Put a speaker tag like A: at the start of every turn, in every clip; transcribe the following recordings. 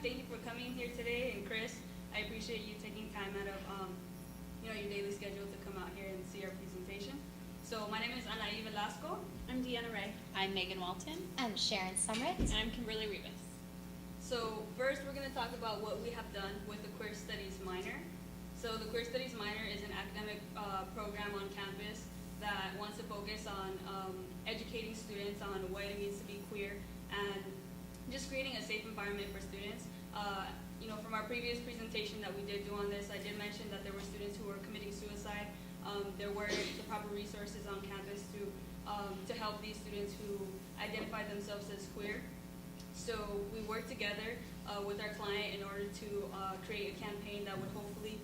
A: thank you for coming here today. And Chris, I appreciate you taking time out of your daily schedule to come out here and see our presentation. So my name is Anaí Velasco.
B: I'm Deanna Ray.
C: I'm Megan Walton.
D: I'm Sharon Sumrit.
C: And I'm Kimberly Rivas.
A: So first we're going to talk about what we have done with the Queer Studies minor. So the Queer Studies minor is an academic program on campus that wants to focus on educating students on what it means to be queer and just creating a safe environment for students. From our previous presentation that we did do on this, I did mention that there were students who were committing suicide. There were the proper resources on campus to help these students who identify themselves as queer. So we worked together with our client in order to create a campaign that would hopefully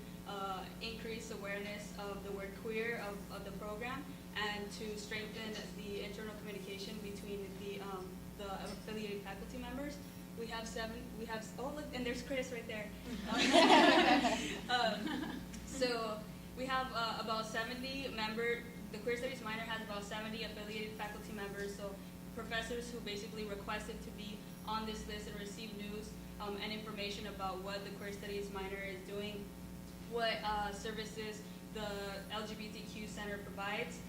A: increase awareness of the word queer of the program and to strengthen the internal communication between the affiliated faculty members. We have oh look, and there's Chris right there. So we have about 70 the Queer Studies minor has about 70 affiliated faculty members, so professors who basically requested to be on this list and receive news and information about what the Queer Studies minor is doing, what services the LGBTQ Center provides.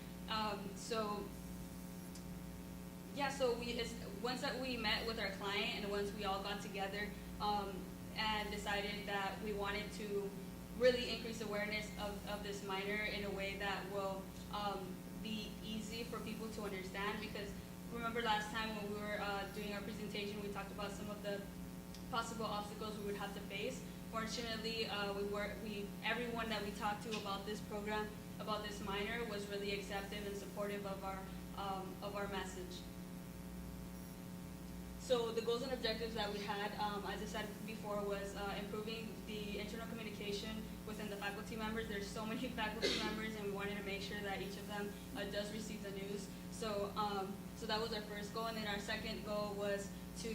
A: Once that we met with our client and once we all got together and decided that we wanted to really increase awareness of this minor in a way that will be easy for people to understand, because remember last time when we were doing our presentation, we talked about some of the possible obstacles we would have to face. Fortunately, everyone that we talked to about this program, about this minor, was really accepting and supportive of our message. So the goals and objectives that we had, as I said before, was improving the internal communication within the faculty members. There's so many faculty members, and we wanted to make sure that each of them does receive the news. So that was our first goal, and then our second goal was to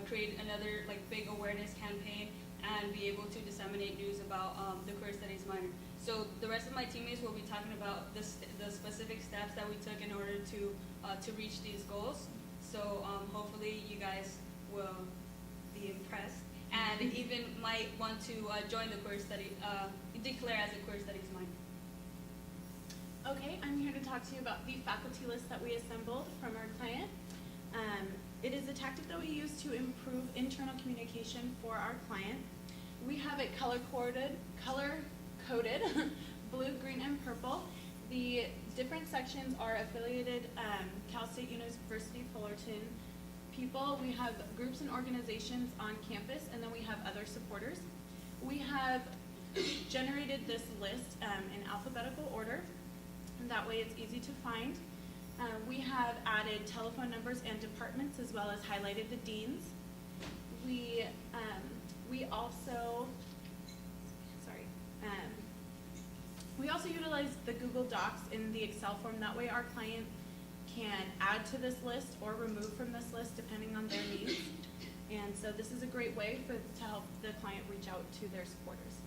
A: create another big awareness campaign and be able to disseminate news about the Queer Studies minor. So the rest of my teammates will be talking about the specific steps that we took in order to reach these goals. So hopefully you guys will be impressed and even might want to join the Queer Studies, declare as a Queer Studies minor.
B: Okay, I'm here to talk to you about the faculty list that we assembled from our client. It is a tactic that we use to improve internal communication for our client. We have it color-coded, blue, green, and purple. The different sections are affiliated Cal State University Fullerton people. We have groups and organizations on campus, and then we have other supporters. We have generated this list in alphabetical order, and that way it's easy to find. We have added telephone numbers and departments, as well as highlighted the deans. We also utilize the Google Docs in the Excel form. That way our client can add to this list or remove from this list depending on their needs. And so this is a great way to help the client reach out to their supporters.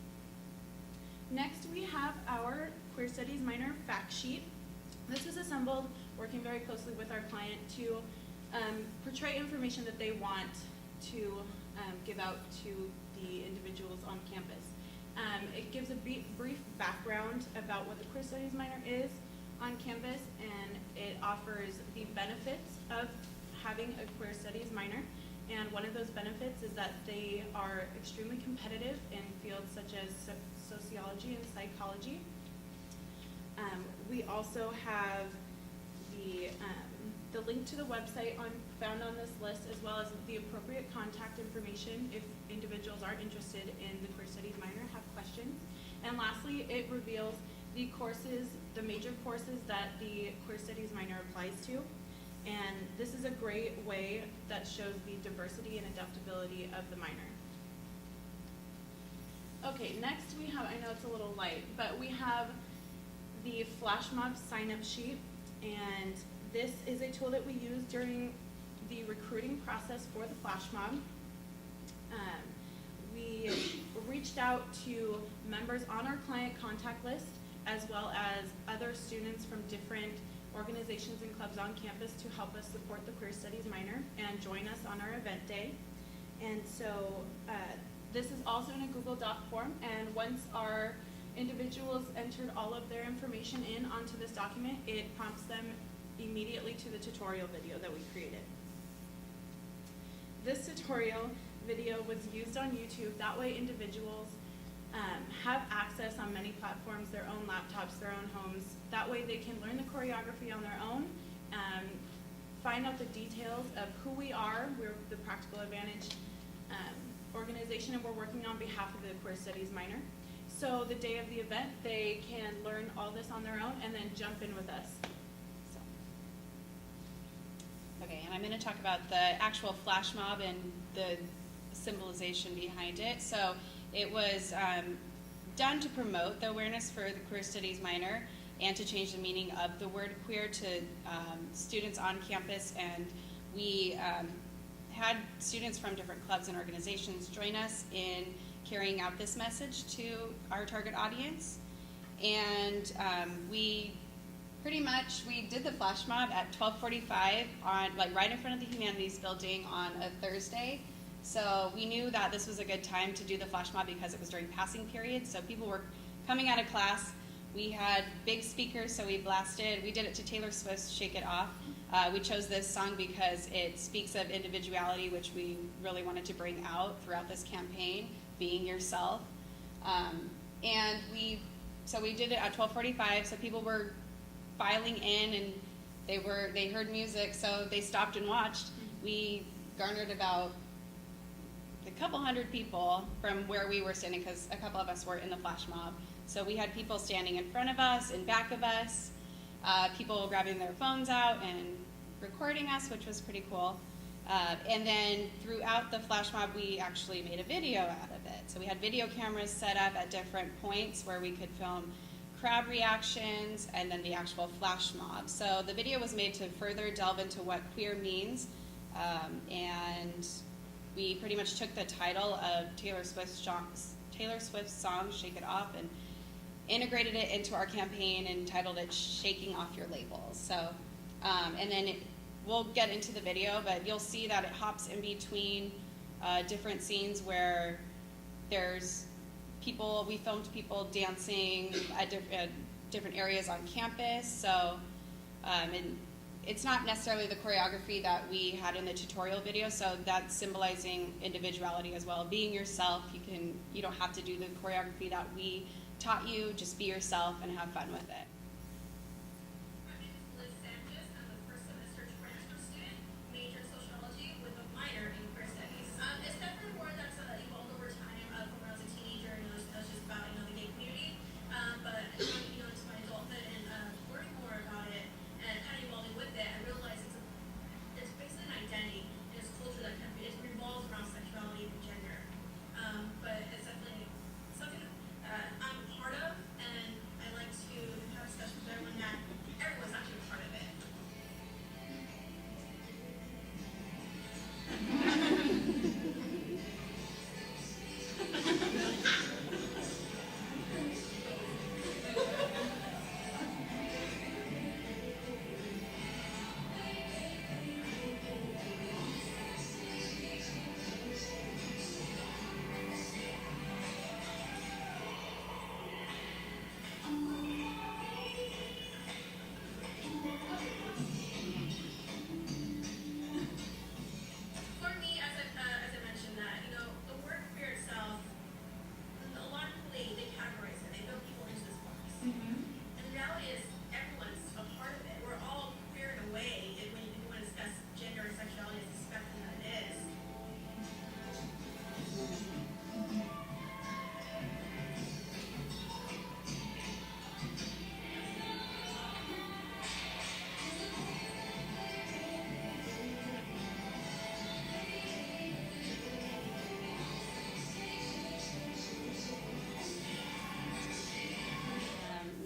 B: Next, we have our Queer Studies minor fact sheet. This was assembled working very closely with our client to portray information that they want to give out to the individuals on campus. It gives a brief background about what the Queer Studies minor is on campus, and it offers the benefits of having a Queer Studies minor. And one of those benefits is that they are extremely competitive in fields such as sociology and psychology. We also have the link to the website found on this list, as well as the appropriate contact information if individuals are interested in the Queer Studies minor, have questions. And lastly, it reveals the major courses that the Queer Studies minor applies to. And this is a great way that shows the diversity and adaptability of the minor. Okay, next we have, I know it's a little light, but we have the flash mob sign-up sheet, and this is a tool that we use during the recruiting process for the flash mob. We reached out to members on our client contact list, as well as other students from different organizations and clubs on campus to help us support the Queer Studies minor and join us on our event day. And so this is also in a Google Doc form, and once our individuals entered all of their information in onto this document, it prompts them immediately to the tutorial video that we created. This tutorial video was used on YouTube. That way individuals have access on many platforms, their own laptops, their own homes. That way they can learn the choreography on their own, find out the details of who we are. We're the Practical Advantage organization, and we're working on behalf of the Queer Studies minor. So the day of the event, they can learn all this on their own and then jump in with us. So.
C: Okay, and I'm going to talk about the actual flash mob and the symbolization behind it. So it was done to promote the awareness for the Queer Studies minor and to change the meaning of the word queer to students on campus. And we had students from different clubs and organizations join us in carrying out this message to our target audience. And we did the flash mob at 12:45 on, like, right in front of the Humanities building on a Thursday. So we knew that this was a good time to do the flash mob because it was during passing period. So people were coming out of class. We had big speakers, so we did it to Taylor Swift's Shake It Off. We chose this song because it speaks of individuality, which we really wanted to bring out throughout this campaign, being yourself. And we did it at 12:45, so people were filing in, and they heard music, so they stopped and watched. We garnered about a couple hundred people from where we were standing, because a couple of us were in the flash mob. So we had people standing in front of us, in back of us, people grabbing their phones out and recording us, which was pretty cool. And then throughout the flash mob, we actually made a video out of it. So we had video cameras set up at different points where we could film crowd reactions and then the actual flash mob. So the video was made to further delve into what queer means, and we pretty much took the title of Taylor Swift's song, Shake It Off, and integrated it into our campaign and titled it Shaking Off Your Labels. So, and then we'll get into the video, but you'll see that it hops in between different scenes where there's people, we filmed people dancing at different areas on campus. So, and it's not necessarily the choreography that we had in the tutorial video, so that's symbolizing individuality as well. Being yourself, you don't have to do the choreography that we taught you, just be yourself and have fun with it.
D: My name is Liz Sanchez. I'm a first semester transfer student, major in sociology with a minor in queer studies. It's definitely a word that's evolved over time from when I was a teenager, and it was just about the gay community. But into my adulthood and learning more about it and kind of evolving with it, I realized it's basically an identity and it's a culture that it revolves around sexuality and gender. But it's definitely something I'm part of, and I like to have discussions with everyone that everyone's actually a part of it. For me, as I mentioned, that the word queer itself, a lot of people they categorize it, they throw people into this box. And the reality is, everyone's a part of it. We're all queer in a way. When you want to discuss gender and sexuality as a spectrum that it is.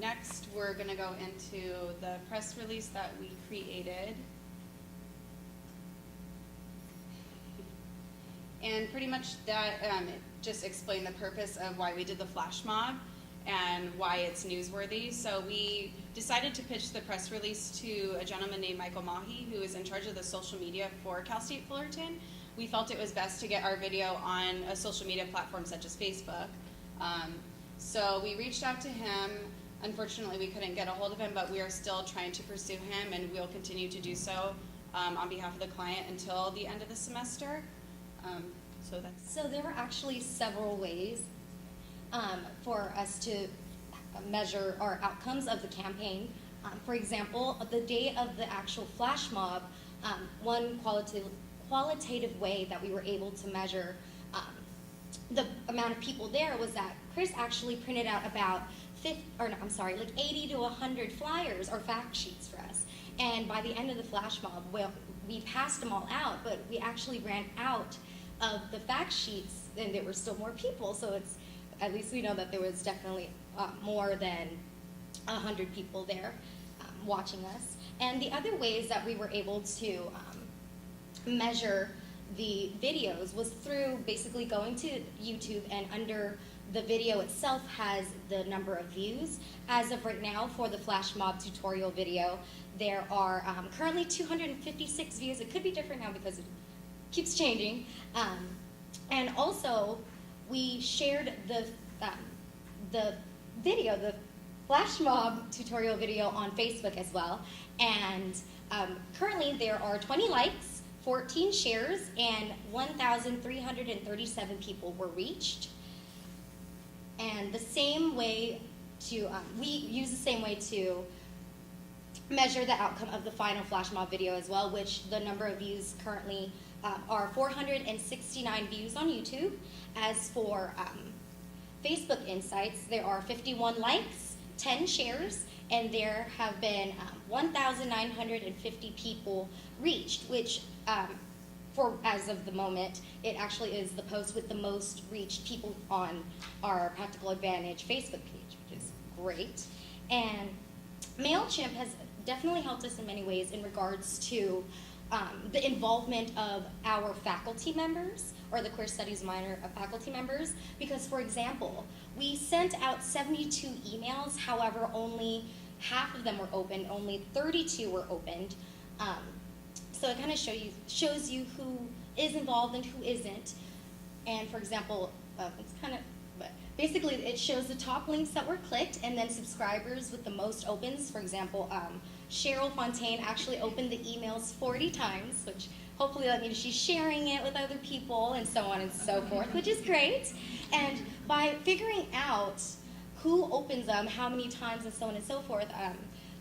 C: Next, we're going to go into the press release that we created. And pretty much that just explained the purpose of why we did the flash mob and why it's newsworthy. So we decided to pitch the press release to a gentleman named Michael Mahi, who is in charge of the social media for Cal State Fullerton. we felt it was best to get our video on a social media platform such as Facebook. So we reached out to him. Unfortunately, we couldn't get a hold of him, but we are still trying to pursue him, and we'll continue to do so on behalf of the client until the end of the semester.
E: So there were actually several ways for us to measure our outcomes of the campaign. For example, the day of the actual flash mob, one qualitative way that we were able to measure the amount of people there was that Chris actually printed out about 80 to 100 flyers or fact sheets for us. And by the end of the flash mob, well, we passed them all out, but we actually ran out of the fact sheets, and there were still more people. So at least we know that there was definitely more than 100 people there watching us. And the other ways that we were able to measure the videos was through basically going to YouTube, and under the video itself has the number of views. As of right now, for the flash mob tutorial video, there are currently 256 views. It could be different now because it keeps changing. And also, we shared the video, the flash mob tutorial video, on Facebook as well. And currently there are 20 likes, 14 shares, and 1,337 people were reached. And the same way to, we use the same way to measure the outcome of the final flash mob video as well, which the number of views currently are 469 views on YouTube. As for Facebook Insights, there are 51 likes, 10 shares, and there have been 1,950 people reached, which for as of the moment, it actually is the post with the most reached people on our Practical Advantage Facebook page, which is great. And MailChimp has definitely helped us in many ways in regards to the involvement of our faculty members, or the Queer Studies minor faculty members, because, for example, we sent out 72 emails, however, only half of them were opened, only 32 were opened. So it kind of shows you who is involved and who isn't. And for example, but basically it shows the top links that were clicked, and then subscribers with the most opens. For example, Cheryl Fontaine actually opened the emails 40 times, which hopefully that means she's sharing it with other people, and so on and so forth, which is great. And by figuring out who opens them, how many times, and so on and so forth,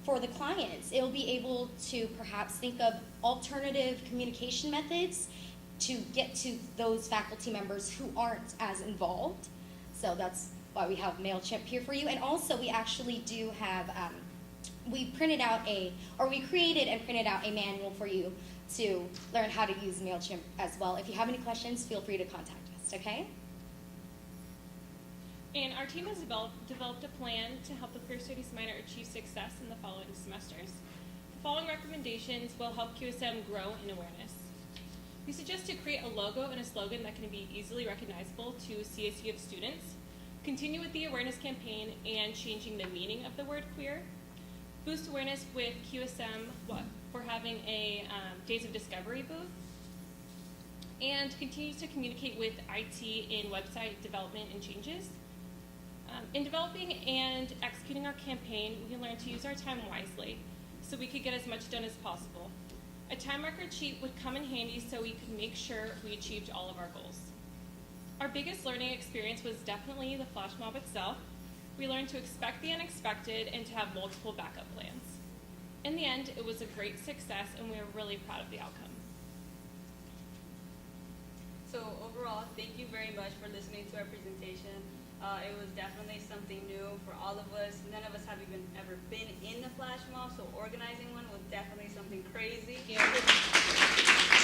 E: for the clients, it'll be able to perhaps think of alternative communication methods to get to those faculty members who aren't as involved. So that's why we have MailChimp here for you. And also we actually do have, we created and printed out a manual for you to learn how to use MailChimp as well. If you have any questions, feel free to contact us, okay?
F: And our team has developed a plan to help the Queer Studies minor achieve success in the following semesters. The following recommendations will help QSM grow in awareness. We suggest to create a logo and a slogan that can be easily recognizable to CSU of students, continue with the awareness campaign and changing the meaning of the word queer, boost awareness with QSM for having a Days of Discovery booth, and continue to communicate with IT in website development and changes. In developing and executing our campaign, we can learn to use our time wisely so we could get as much done as possible. A time record sheet would come in handy so we could make sure we achieved all of our goals. Our biggest learning experience was definitely the flash mob itself. We learned to expect the unexpected and to have multiple backup plans. In the end, it was a great success, and we are really proud of the outcome.
A: So overall, thank you very much for listening to our presentation. It was definitely something new for all of us. None of us have even ever been in the flash mob, so organizing one was definitely something crazy.
C: Thank you.